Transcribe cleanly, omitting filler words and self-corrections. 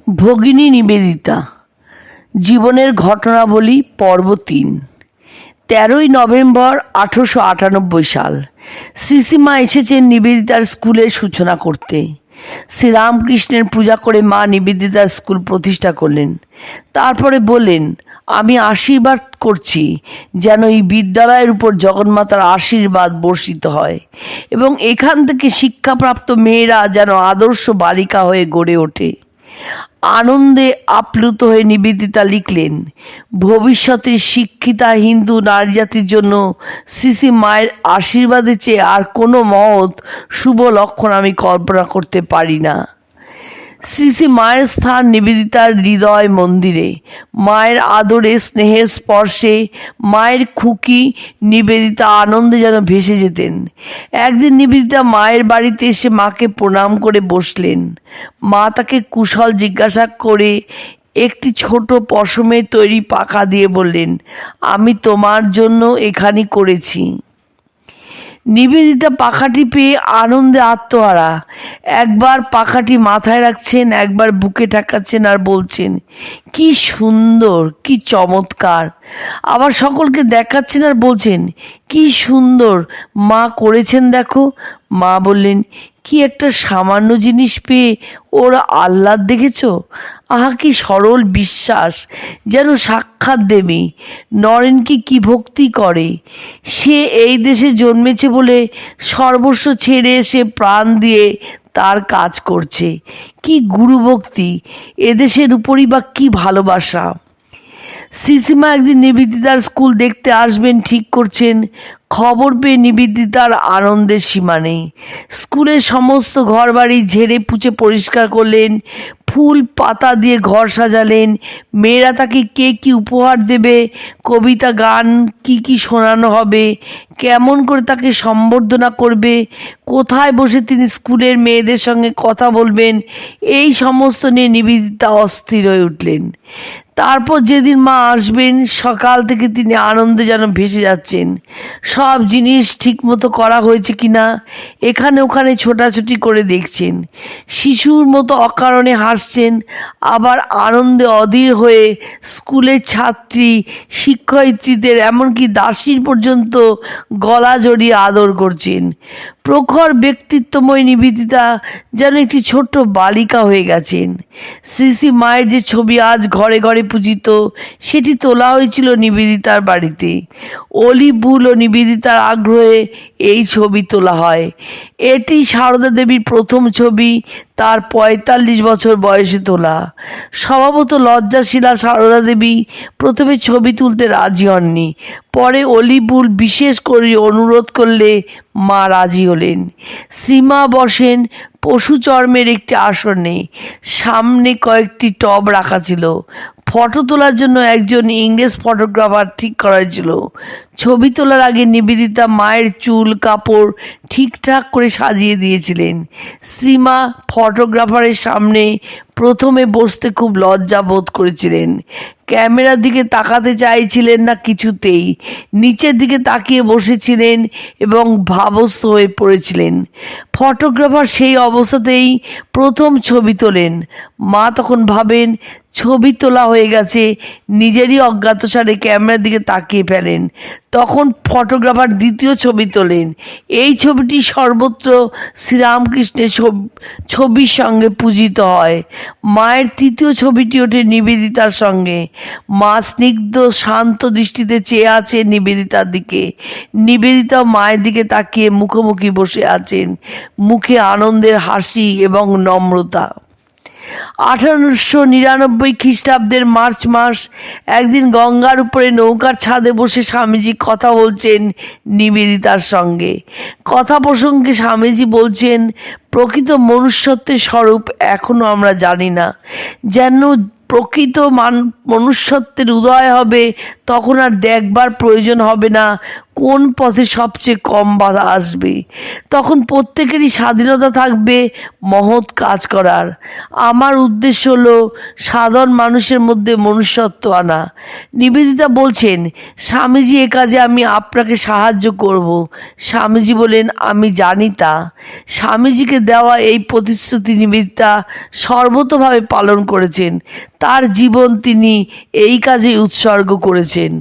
ভগিনী নিবেদিতা জীবনের ঘটনাবলী পর্ব ৩। ১৩ই নভেম্বর ১৮৯৮ সাল। শ্রীশ্রীমা এসেছেন নিবেদিতার স্কুলের সূচনা করতে। শ্রীরামকৃষ্ণের পূজা করে মা নিবেদিতার স্কুল প্রতিষ্ঠা করলেন। তারপরে বললেন, আমি আশীর্বাদ করছি যেন এই বিদ্যালয়ের উপর জগন্মাতার আশীর্বাদ বর্ষিত হয় এবং এখান থেকে শিক্ষাপ্রাপ্ত মেয়েরা যেন আদর্শ বালিকা হয়ে গড়ে ওঠে। আনন্দে আপ্লুত হয়ে নিবেদিতা লিখলেন, ভবিষ্যতের শিক্ষিতা হিন্দু নারীজাতির জন্য শ্রী শ্রী মায়ের আশীর্বাদের চেয়ে আর কোনো মহৎ শুভ লক্ষণ আমি কল্পনা করতে পারি না। শ্রী শ্রী মায়ের স্থান নিবেদিতার হৃদয় মন্দিরে। মায়ের আদরে স্নেহের স্পর্শে মায়ের খুকি নিবেদিতা আনন্দে যেন ভেসে যেতেন। একদিন নিবেদিতা মায়ের বাড়িতে এসে মাকে প্রণাম করে বসলেন। মা তাকে কুশল জিজ্ঞাসা করে একটি ছোট পশমের তৈরি পাখা দিয়ে বললেন, আমি তোমার জন্য এখানে করেছি। নিবেদিতা পাখাটি পেয়ে আনন্দে আত্মহারা। একবার পাখাটি মাথায় রাখছেন, একবার বুকে ঠেকাচ্ছেন আর বলছেন, কি সুন্দর, কি চমৎকার। আবার সকলকে দেখাচ্ছেন আর বলছেন, কি সুন্দর মা করেছেন দেখো। মা বললেন, কি একটা সামান্য জিনিস পেয়ে ওর আহ্লাদ দেখেছ। আহা, কি সরল বিশ্বাস, যেন সাক্ষাৎ দেবী। নরেনকে কি ভক্তি করে। সে এই দেশে জন্মেছে বলে সর্বস্ব ছেড়ে এসে প্রাণ দিয়ে তার কাজ করছে। কি গুরুভক্তি, এদেশের উপরই বা কি ভালোবাসা। শ্রীশ্রীমা একদিন নিবেদিতার স্কুল দেখতে আসবেন ঠিক করছেন। খবর পেয়ে নিবেদিতার আনন্দের সীমা নেই। স্কুলের সমস্ত ঘরবাড়ি ঝেড়ে পুছে পরিষ্কার করলেন, ফুল পাতা দিয়ে ঘর সাজালেন। মেয়েরা তাকে কে কি উপহার দেবে, কবিতা গান কি কি শোনানো হবে, কেমন করে তাকে সম্বর্ধনা করবে, কোথায় বসে তিনি স্কুলের মেয়েদের সঙ্গে কথা বলবেন, এই সমস্ত নিয়ে নিবেদিতা অস্থির হয়ে উঠলেন। তারপর যেদিন মা আসবেন, সকাল থেকে তিনি আনন্দে যেন ভেসে যাচ্ছেন। সব জিনিস ঠিকমতো করা হয়েছে কিনা এখানে ওখানে ছোটাছুটি করে দেখছেন। শিশুর মতো অকারণে হাসছেন, আবার আনন্দে অধীর হয়ে স্কুলের ছাত্রী, শিক্ষয়িত্রীদের, এমনকি দাসীর পর্যন্ত গলা জড়িয়ে আদর করছেন। প্রখর ব্যক্তিত্বময় নিবেদিতা যেন একটি ছোট্ট বালিকা হয়ে গেছেন। শ্রী শ্রী মায়ের যে ছবি আজ ঘরে ঘরে পূজিত, সেটি তোলা হয়েছিল নিবেদিতার বাড়িতে। অলি বুল ও নিবেদিতার আগ্রহে এই ছবি তোলা হয়। এটি সারদা দেবীর প্রথম ছবি, তার ৪৫ বছর বয়সে তোলা। স্বভাবত লজ্জাশীলা সারদা দেবী প্রথমে ছবি তুলতে রাজি হননি। পরে অলিবুল বিশেষ করে অনুরোধ করলে মা রাজি হলেন। শ্রীমা বসেন পশু চর্মের একটি আসনে। সামনে কয়েকটি টব রাখা ছিল। ফটো তোলার জন্য একজন ইংরেজ ফটোগ্রাফার ঠিক করা হয়েছিল। ছবি তোলার আগে নিবেদিতা মায়ের চুল কাপড় ঠিকঠাক করে সাজিয়ে দিয়েছিলেন। শ্রীমা ফটোগ্রাফারের সামনে প্রথমে বসতে খুব লজ্জা বোধ করেছিলেন। ক্যামেরার দিকে তাকাতে চাইছিলেন না কিছুতেই। নিচের দিকে তাকিয়ে বসেছিলেন এবং ভাবস্থ হয়ে পড়েছিলেন। ফটোগ্রাফার সেই অবস্থাতেই প্রথম ছবি তোলেন। মা তখন ভাবেন ছবি তোলা হয়ে গেছে, নিজেরই অজ্ঞাতসারে ক্যামেরার দিকে তাকিয়ে ফেলেন। তখন ফটোগ্রাফার দ্বিতীয় ছবি তোলেন। এই ছবিটি সর্বত্র শ্রীরামকৃষ্ণের ছবির সঙ্গে পূজিত হয়। মায়ের তৃতীয় ছবিটি ওঠে নিবেদিতার সঙ্গে। মা স্নিগ্ধ শান্ত দৃষ্টিতে চেয়ে আছে নিবেদিতার দিকে। নিবেদিতা মায়ের দিকে তাকিয়ে মুখোমুখি বসে আছেন, মুখে আনন্দের হাসি এবং নম্রতা। ১৮৯৯ খ্রিস্টাব্দের মার্চ মাস। একদিন গঙ্গার উপরে নৌকার ছাদে বসে স্বামীজি কথা বলছেন নিবেদিতার সঙ্গে। কথা প্রসঙ্গে স্বামীজি বলছেন, প্রকৃত মনুষ্যত্বের স্বরূপ এখনো আমরা জানি না। যেন প্রকৃত মনুষ্যত্বের উদয় হবে, তখন আর দেখবার প্রয়োজন হবে না কোন পথে সবচেয়ে কম বাধা আসবে। তখন প্রত্যেকেরই স্বাধীনতা থাকবে মহৎ কাজ করার। আমার উদ্দেশ্য হলো সাধারণ মানুষের মধ্যে মনুষ্যত্ব আনা। নিবেদিতা বলছেন, স্বামীজি এ কাজে আমি আপনাকে সাহায্য করব। স্বামীজি বলেন, আমি জানি তা। স্বামীজিকে দেওয়া এই প্রতিশ্রুতি নিবেদিতা সর্বতোভাবে পালন করেছেন। তার জীবন তিনি এই কাজে উৎসর্গ করেছেন।